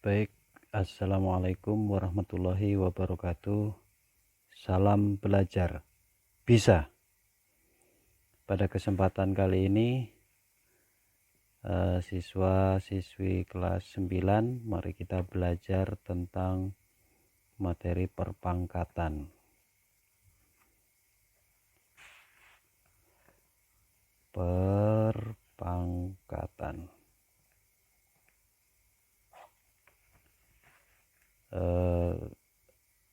Baik, assalamualaikum warahmatullahi wabarakatuh. Salam belajar bisa. Pada kesempatan kali ini, siswa-siswi kelas 9, mari kita belajar tentang materi perpangkatan. Perpangkatan.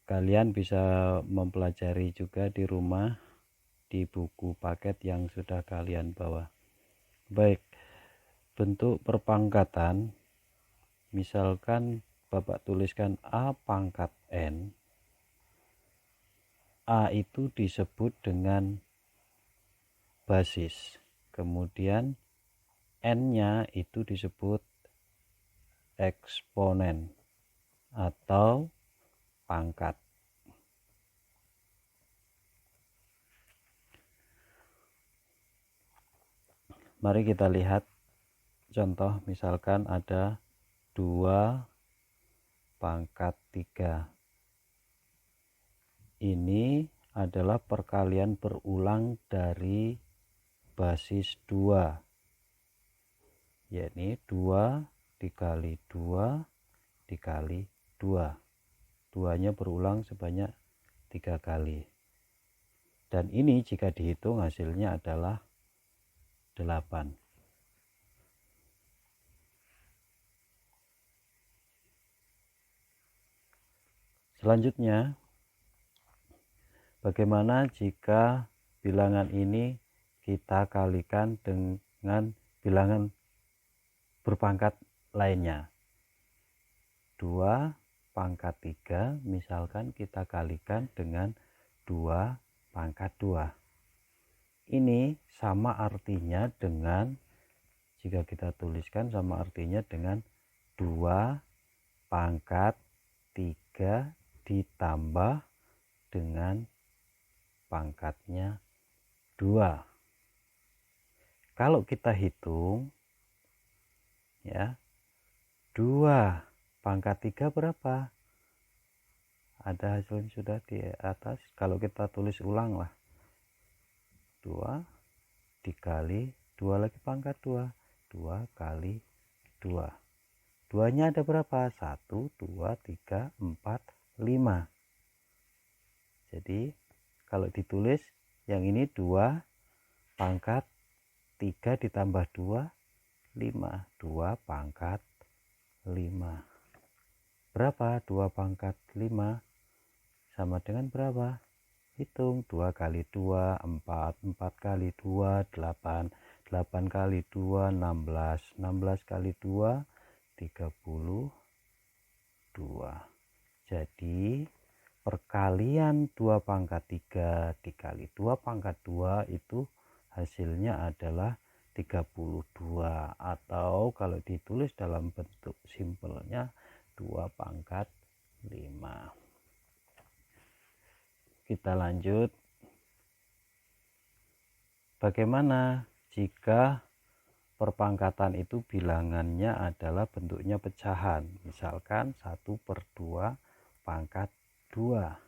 Kalian bisa mempelajari juga di rumah di buku paket yang sudah kalian bawa. Baik, bentuk perpangkatan, misalkan Bapak tuliskan A pangkat N. A itu disebut dengan basis, kemudian N-nya itu disebut eksponen atau pangkat. Mari kita lihat contoh, misalkan ada 2 pangkat 3. Ini adalah perkalian berulang dari basis 2, yakni 2 dikali 2 dikali 2. 2-nya berulang sebanyak 3 kali. Dan ini jika dihitung hasilnya adalah 8. Selanjutnya, bagaimana jika bilangan ini kita kalikan dengan bilangan berpangkat lainnya? 2 pangkat 3 misalkan kita kalikan dengan 2 pangkat 2. Ini sama artinya dengan, jika kita tuliskan sama artinya dengan 2 pangkat 3 ditambah dengan pangkatnya 2. Kalau kita hitung ya, 2 pangkat 3 berapa? Ada hasilnya sudah di atas. Kalau kita tulis ulang lah, 2 dikali 2 lagi pangkat 2, 2 kali 2. 2-nya ada berapa? 1, 2, 3, 4, 5. Jadi kalau ditulis yang ini 2 pangkat 3 ditambah 2, 5. 2 pangkat 5. Berapa 2 pangkat 5? Sama dengan berapa? Hitung 2 kali 2, 4, 4 kali 2, 8, 8 kali 2, 16, 16 kali 2, 32. Jadi perkalian 2 pangkat 3 dikali 2 pangkat 2 itu hasilnya adalah 32, atau kalau ditulis dalam bentuk simpelnya 2 pangkat 5. Kita lanjut. Bagaimana jika perpangkatan itu bilangannya adalah bentuknya pecahan? Misalkan 1/2 pangkat 2.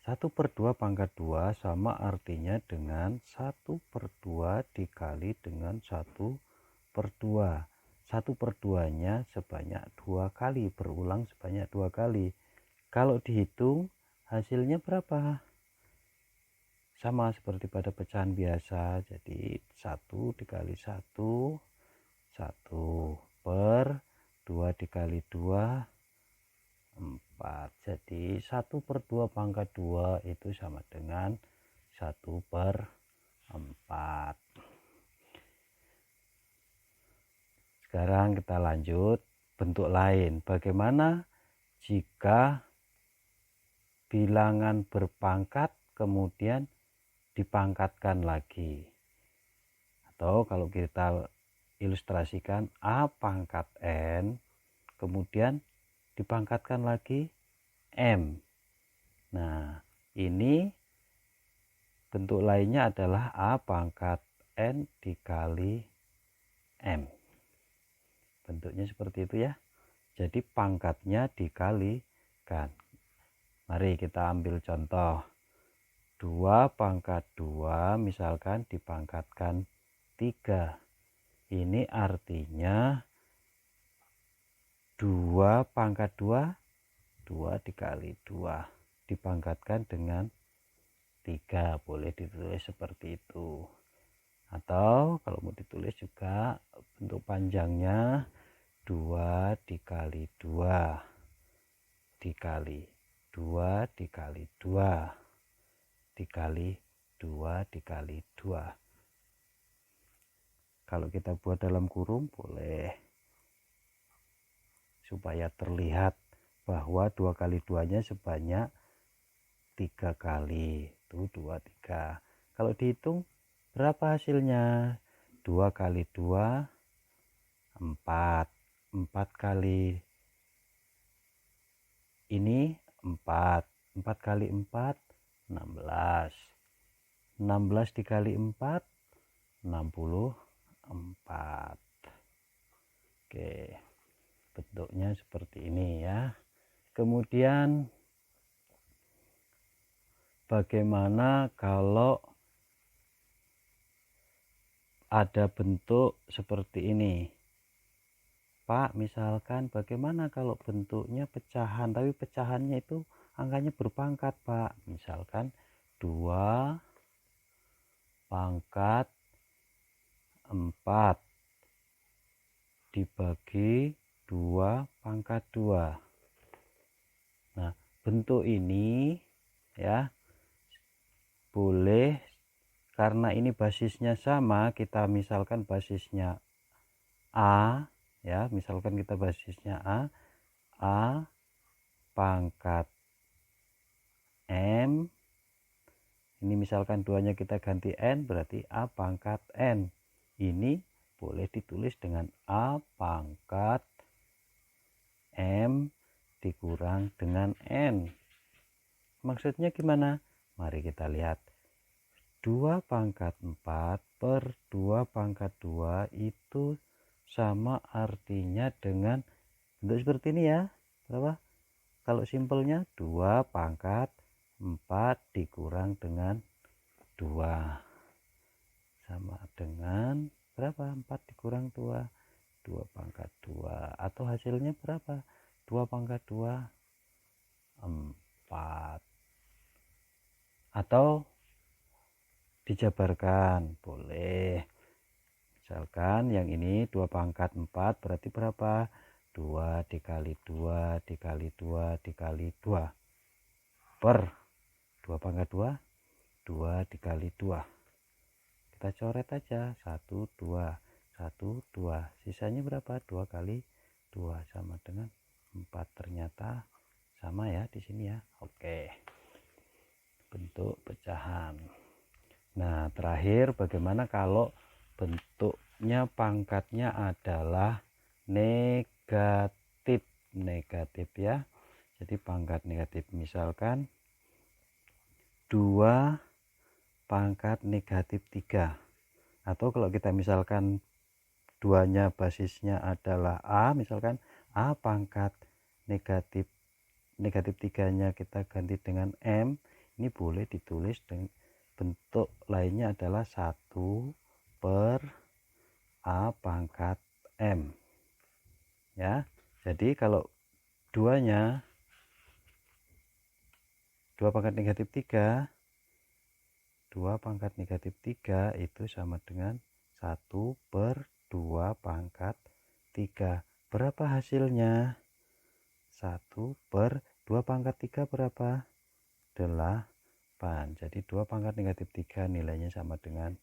1/2 pangkat 2 sama artinya dengan 1/2 dikali dengan 1/2. 1/2-nya sebanyak 2 kali, berulang sebanyak 2 kali. Kalau dihitung hasilnya berapa? Sama seperti pada pecahan biasa, jadi 1 dikali 1, 1/2 dikali 2, 4. Jadi 1/2 pangkat 2 itu sama dengan 1/4. Sekarang kita lanjut bentuk lain. Bagaimana jika bilangan berpangkat kemudian dipangkatkan lagi? Atau kalau kita ilustrasikan A pangkat N kemudian dipangkatkan lagi M. Nah, ini bentuk lainnya adalah A pangkat N dikali M. Bentuknya seperti itu ya. jadi pangkatnya dikalikan. Mari kita ambil contoh. 2 pangkat 2 misalkan dipangkatkan 3. Ini artinya 2 pangkat 2, 2 dikali 2 dipangkatkan dengan 3. Boleh ditulis seperti itu. Atau kalau mau ditulis juga bentuk panjangnya 2 dikali 2 dikali 2 dikali 2 dikali 2 dikali 2. Kalau kita buat dalam kurung boleh, supaya terlihat bahwa 2 kali 2 nya sebanyak 3 kali. Itu 2, 3. Kalau dihitung berapa hasilnya? 2 kali 2 4. 4 kali ini 4. 4 kali 4 16. 16 dikali 4 64. Oke, bentuknya seperti ini ya. Kemudian bagaimana kalau ada bentuk seperti ini, Pak? Misalkan bagaimana kalau bentuknya pecahan, tapi pecahannya itu angkanya berpangkat, Pak? Misalkan 2 pangkat 4 dibagi 2 pangkat 2. Nah, bentuk ini ya boleh, karena ini basisnya sama, kita misalkan basisnya A ya, misalkan kita basisnya A pangkat M. Ini misalkan 2-nya kita ganti N, berarti A pangkat N. Ini boleh ditulis dengan A pangkat M dikurang dengan N. Maksudnya gimana? Mari kita lihat. 2 pangkat 4 per 2 pangkat 2 itu sama artinya dengan bentuk seperti ini ya. Berapa? Kalau simpelnya 2 pangkat 4 dikurang dengan 2 sama dengan berapa? 4 dikurang 2, 2 pangkat 2. Atau hasilnya berapa? 2 pangkat 2 4. Atau dijabarkan boleh. Misalkan yang ini 2 pangkat 4 berarti berapa? 2 dikali 2 dikali 2 dikali 2 per 2 pangkat 2, 2 dikali 2. Kita coret aja 1, 2, 1, 2. Sisanya berapa? 2 kali 2 sama dengan 4. Ternyata sama ya di sini ya. Oke. Bentuk pecahan. Nah, terakhir bagaimana kalau bentuknya pangkatnya adalah negatif. Negatif ya. Jadi pangkat negatif, misalkan 2 pangkat negatif 3. Atau kalau kita misalkan 2-nya basisnya adalah A, misalkan A pangkat negatif 3-nya kita ganti dengan M. Ini boleh ditulis dengan bentuk lainnya adalah 1 per A pangkat M ya. Jadi kalau 2-nya 2 pangkat negatif 3, 2 pangkat negatif 3 itu sama dengan 1 per 2 pangkat 3. Berapa hasilnya? 1 per 2 pangkat 3 berapa? 8. Jadi 2 pangkat negatif 3 nilainya sama dengan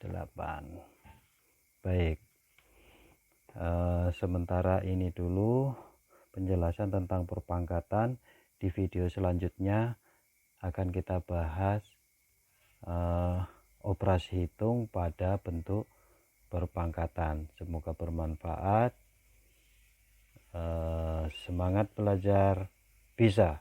8. Baik, sementara ini dulu penjelasan tentang perpangkatan. Di video selanjutnya akan kita bahas operasi hitung pada bentuk perpangkatan. Semoga bermanfaat. Semangat belajar, bisa.